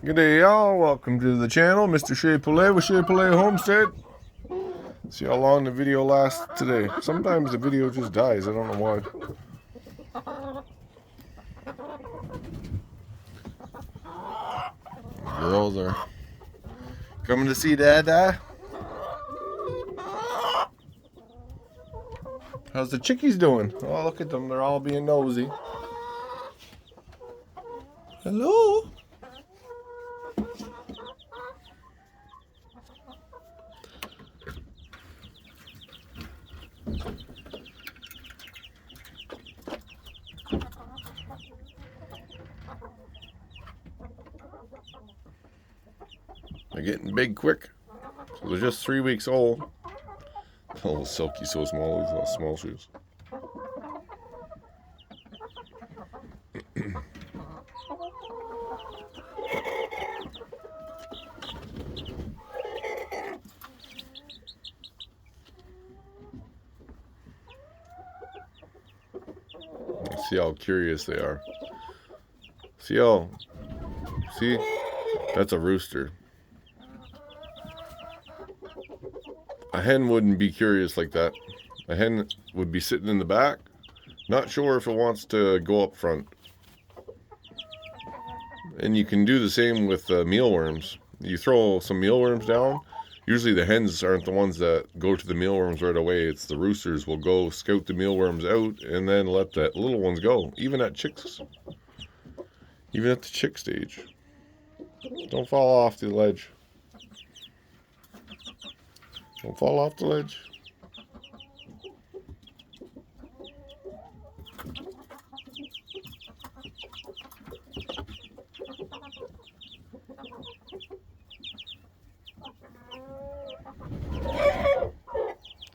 Good day, y'all. Welcome to the channel, Mr. Shea Poulet with Shea Poulet Homestead. See how long the video lasts today. Sometimes the video just dies. I don't know why. Girls are coming to see Dada. How's the chickies doing? Oh, look at them. They're all being nosy. Hello? They're getting big quick. So they're just 3 weeks old. Oh, Silky so small. These little small shoes. See how curious they are. See, that's a rooster. A hen wouldn't be curious like that. A hen would be sitting in the back, not sure if it wants to go up front. And you can do the same with mealworms. You throw some mealworms down. Usually the hens aren't the ones that go to the mealworms right away. It's the roosters will go scout the mealworms out and then let the little ones go. Even at chicks. Even at the chick stage. Don't fall off the ledge. Don't fall off the ledge.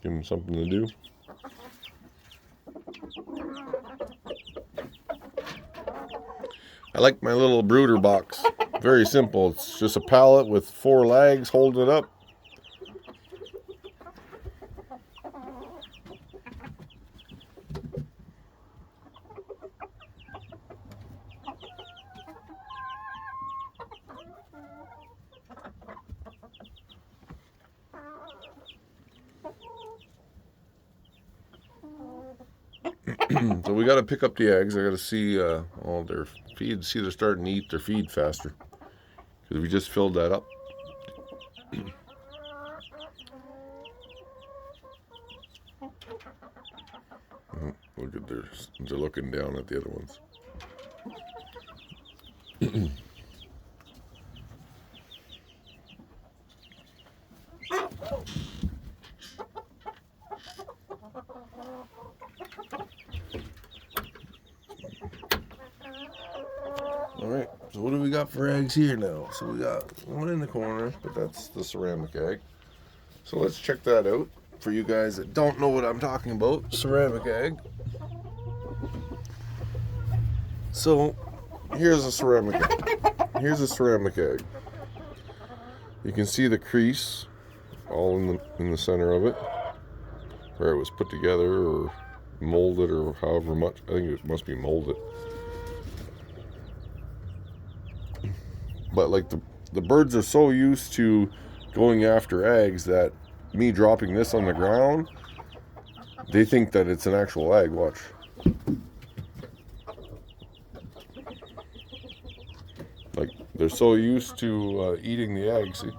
Give them something to do. I like my little brooder box. Very simple. It's just a pallet with 4 legs holding it up. So we got to pick up the eggs. I got to see all their feed. See they're starting to eat their feed faster because we just filled that up. Look at they're looking down at the other ones. Alright, so what do we got for eggs here now? So we got one in the corner, but that's the ceramic egg. So let's check that out for you guys that don't know what I'm talking about. Ceramic egg. So here's a ceramic egg. Here's a ceramic egg. You can see the crease all in the center of it, where it was put together or molded or however much. I think it must be molded. But like the birds are so used to going after eggs that me dropping this on the ground, they think that it's an actual egg. Watch. Like they're so used to eating the egg. See?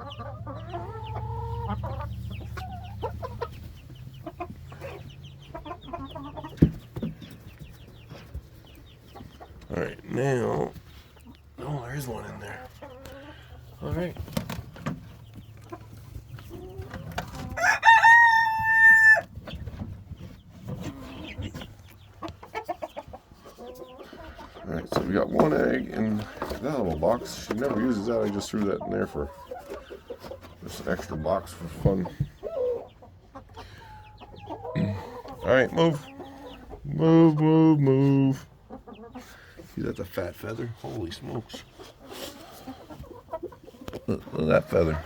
All right, now. Oh, there is one in there. All right. All right, so we got one egg in that little box. She never uses that. I just threw that in there for just an extra box for fun. All right, move. Move, move, move. See, that's a fat feather. Holy smokes. Look at that feather.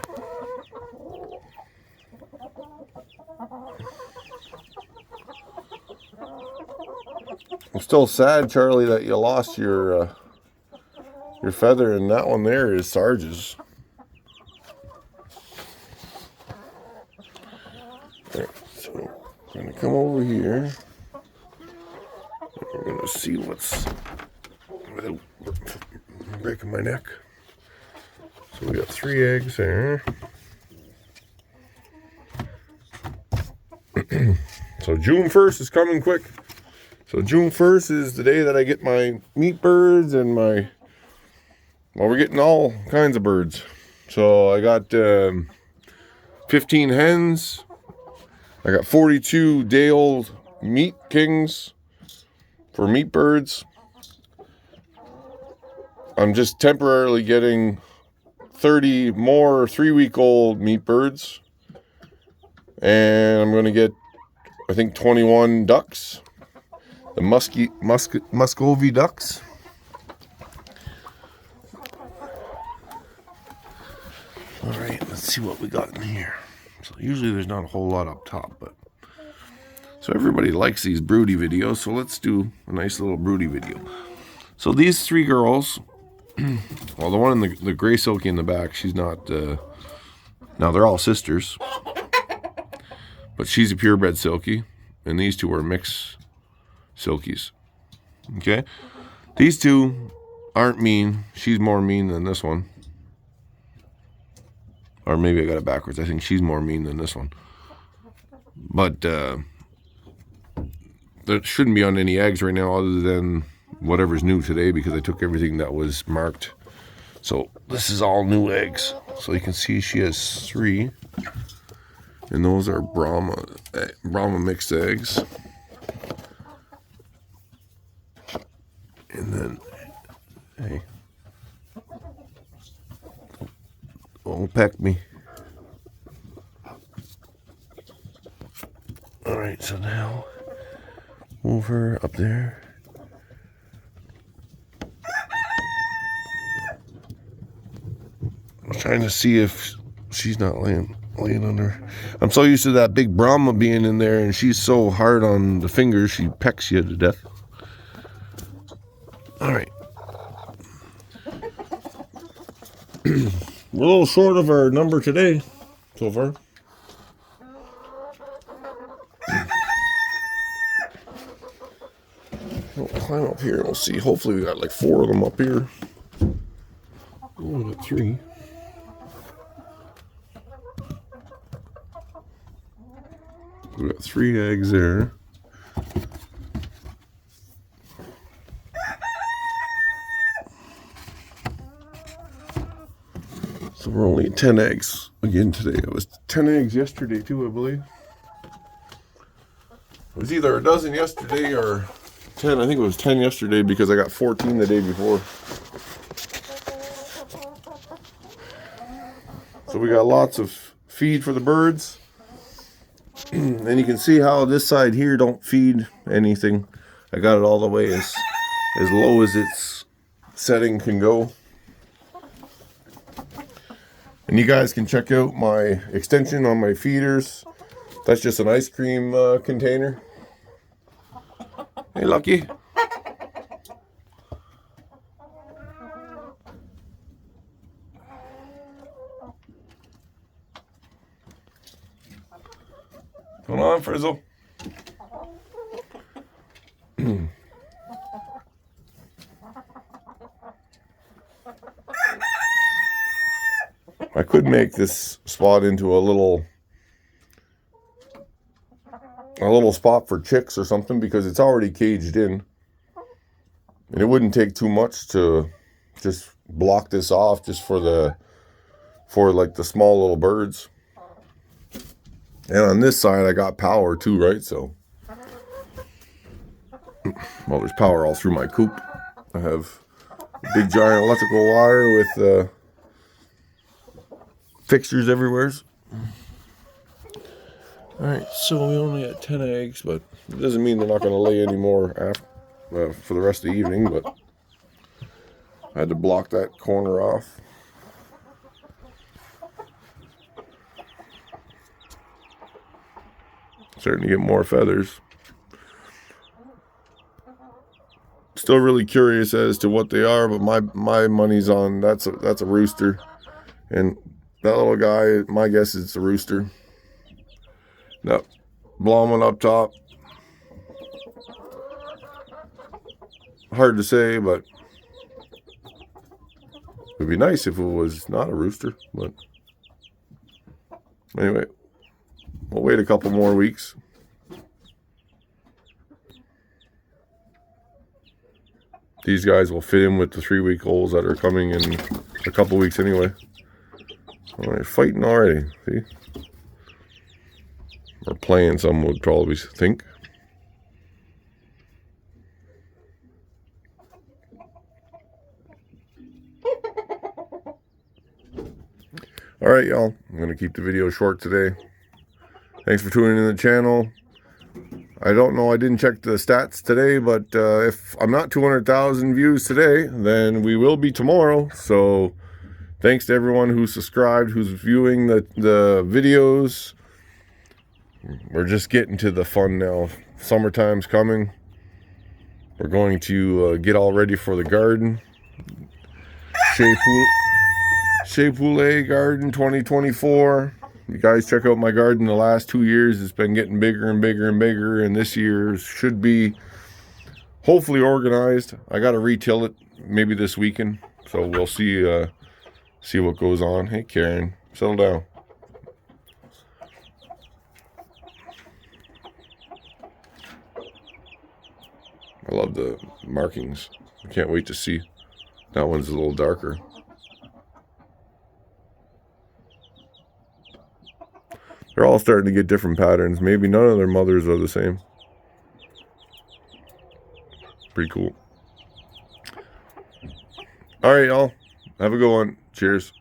I'm still sad, Charlie, that you lost your your feather, and that one there is Sarge's. Alright, so I'm gonna come over here. We're gonna see what's without breaking my neck. So we got 3 eggs there. So June 1st is coming quick. So June 1st is the day that I get my meat birds and my, well, we're getting all kinds of birds. So I got 15 hens. I got 42 day-old meat kings for meat birds. I'm just temporarily getting 30 more 3-week-old meat birds. And I'm going to get, I think, 21 ducks. The Muscovy ducks. All right, let's see what we got in here. So usually there's not a whole lot up top, but so everybody likes these broody videos, so let's do a nice little broody video. So these 3 girls, well, the one in the gray silky in the back, she's not, now they're all sisters, but she's a purebred silky, and these 2 are mixed silkies. Okay, these 2 aren't mean. She's more mean than this one, or maybe I got it backwards. I think she's more mean than this one, but that shouldn't be on any eggs right now other than whatever's new today, because I took everything that was marked. So this is all new eggs. So you can see she has 3, and those are Brahma mixed eggs. And then, hey, don't peck me. All right, so now move her up there. I'm trying to see if she's not laying under. I'm so used to that big Brahma being in there, and she's so hard on the fingers, she pecks you to death. All right. We're a little short of our number today so far. We'll climb up here and we'll see. Hopefully we got like 4 of them up here. Oh, we got 3. We got 3 eggs there. So we're only at 10 eggs again today. It was 10 eggs yesterday too, I believe. It was either a dozen yesterday or 10. I think it was 10 yesterday because I got 14 the day before. So we got lots of feed for the birds. And you can see how this side here don't feed anything. I got it all the way as low as its setting can go. And you guys can check out my extension on my feeders. That's just an ice cream container. Hey, Lucky. Come on, Frizzle. I could make this spot into a little spot for chicks or something, because it's already caged in. And it wouldn't take too much to just block this off just for like the small little birds. And on this side I got power too, right? So, well, there's power all through my coop. I have a big giant electrical wire with fixtures everywhere. Alright, so we only had 10 eggs, but it doesn't mean they're not going to lay any more for the rest of the evening, but I had to block that corner off. Starting to get more feathers. Still really curious as to what they are, but my money's on that's a rooster. And that little guy, my guess is a rooster. That blonde one up top. Hard to say, but it'd be nice if it was not a rooster. But anyway, we'll wait a couple more weeks. These guys will fit in with the 3-week-olds that are coming in a couple weeks anyway. All right, fighting already, see? Or playing, some would probably think. All right, y'all. I'm going to keep the video short today. Thanks for tuning in the channel. I don't know, I didn't check the stats today, but if I'm not 200,000 views today, then we will be tomorrow. So thanks to everyone who's subscribed, who's viewing the videos. We're just getting to the fun now. Summertime's coming. We're going to get all ready for the garden. Chez Poulet Garden 2024. You guys check out my garden the last 2 years. It's been getting bigger and bigger and bigger, and this year should be hopefully organized. I got to retill it maybe this weekend, so we'll see what goes on. Hey Karen, settle down. I love the markings. I can't wait to see. That one's a little darker. They're all starting to get different patterns. Maybe none of their mothers are the same. Pretty cool. All right, y'all. Have a good one. Cheers.